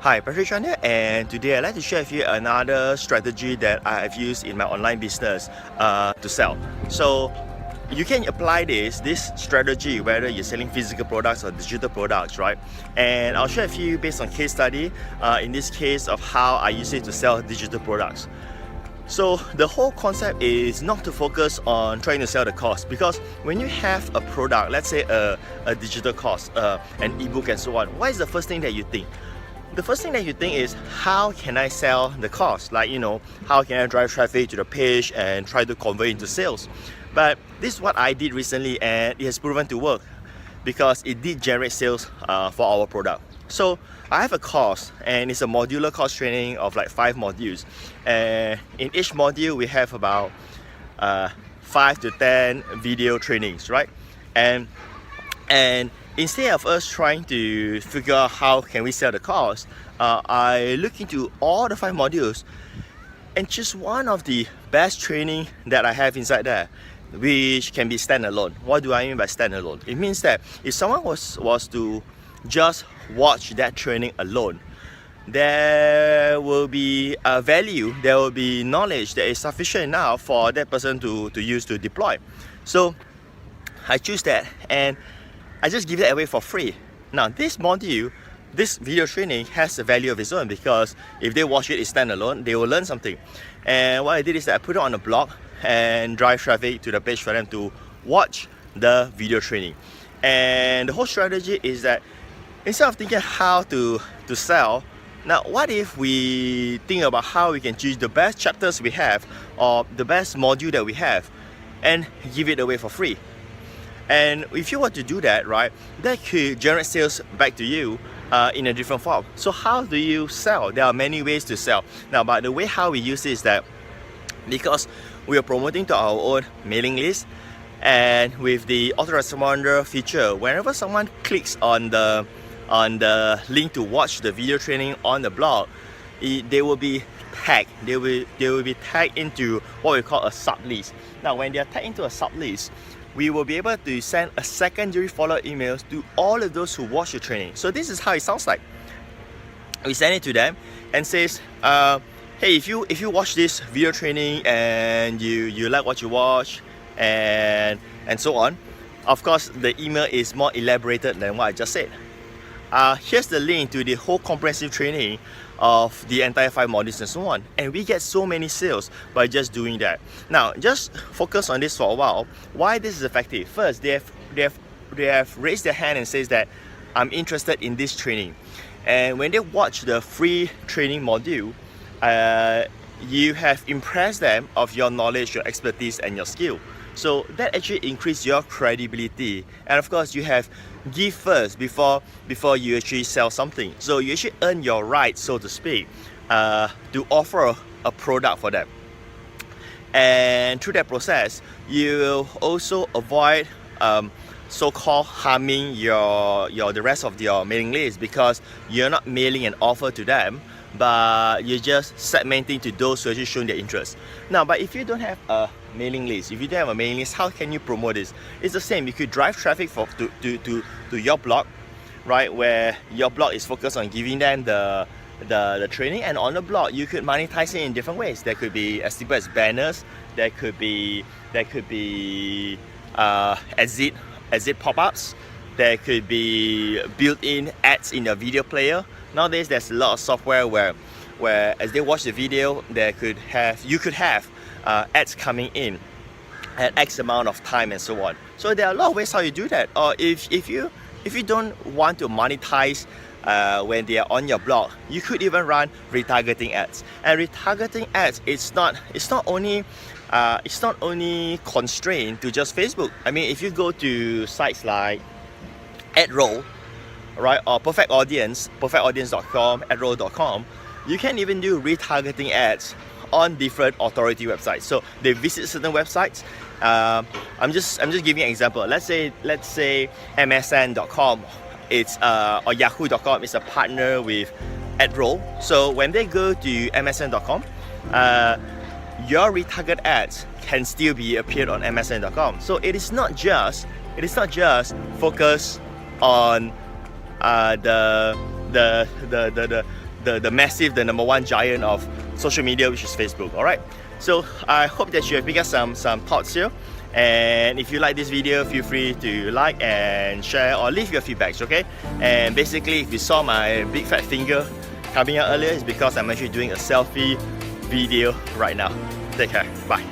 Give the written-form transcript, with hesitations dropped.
Hi, Patrick Chan here, and today I'd like to share with you another strategy that I've used in my online business to sell. So you can apply this strategy whether you're selling physical products or digital products, right? And I'll share with you based on case study, in this case of how I use it to sell digital products. So the whole concept is not to focus on trying to sell the course, because when you have a product, let's say a digital course, an ebook and so on, what is the first thing that you think? The first thing that you think is, how can I sell the course? Like, how can I drive traffic to the page and try to convert into sales? But this is what I did recently, and it has proven to work because it did generate sales for our product. So I have a course, and it's a modular course training of like 5 modules, and in each module we have about 5 to 10 video trainings, right? And instead of us trying to figure out how can we sell the course, I look into all the 5 modules and choose one of the best training that I have inside there, which can be standalone. What do I mean by standalone? It means that if someone was to just watch that training alone, there will be a value, there will be knowledge that is sufficient enough for that person to use to deploy. So I choose that, and I just give that away for free. Now this module, this video training has a value of its own, because if they watch it as standalone, they will learn something. And what I did is that I put it on a blog and drive traffic to the page for them to watch the video training. And the whole strategy is that instead of thinking how to sell, now what if we think about how we can choose the best chapters we have or the best module that we have and give it away for free? And if you want to do that, right, that could generate sales back to you in a different form. So how do you sell? There are many ways to sell. Now, by the way, how we use it is that because we are promoting to our own mailing list, and with the autoresponder feature, whenever someone clicks on the link to watch the video training on the blog, they will be tagged. They will be tagged into what we call a sub-list. Now, when they are tagged into a sub-list, we will be able to send a secondary follow-up emails to all of those who watch the training. So this is how it sounds like. We send it to them and says, hey, if you watch this video training and you like what you watch and so on, of course the email is more elaborated than what I just said. Here's the link to the whole comprehensive training of the entire 5 modules and so on, and we get so many sales by just doing that. Now, just focus on this for a while. Why this is effective? First, they have raised their hand and says that I'm interested in this training, and when they watch the free training module, you have impressed them of your knowledge, your expertise, and your skill. So that actually increases your credibility, and of course you have give first before you actually sell something. So you actually earn your right, so to speak, to offer a product for them. And through that process, you will also avoid so-called harming the rest of your mailing list, because you're not mailing an offer to them, but you're just segmenting to those who actually shown their interest. Now, but if you don't have a mailing list, how can you promote this? It's the same. You could drive traffic to your blog, right, where your blog is focused on giving them the training, and on the blog you could monetize it in different ways. There could be as simple as banners, there could be exit pop-ups, there could be built-in ads in your video player. Nowadays there's a lot of software where as they watch the video, you could have ads coming in at X amount of time and so on. So there are a lot of ways how you do that. Or if you don't want to monetize when they are on your blog, you could even run retargeting ads. And retargeting ads, it's not only constrained to just Facebook. I mean, if you go to sites like AdRoll, right, or Perfect Audience, perfectaudience.com, AdRoll.com, you can even do retargeting ads on different authority websites. So they visit certain websites. I'm just giving an example. Let's say MSN.com, or Yahoo.com is a partner with AdRoll. So when they go to MSN.com, your retarget ads can still be appeared on MSN.com. So it is not just focused on the the massive, the number one giant of social media, which is Facebook. Alright, so I hope that you have picked up some thoughts here. And if you like this video, feel free to like and share or leave your feedbacks, okay? And basically, if you saw my big fat finger coming out earlier, it's because I'm actually doing a selfie video right now. Take care, bye.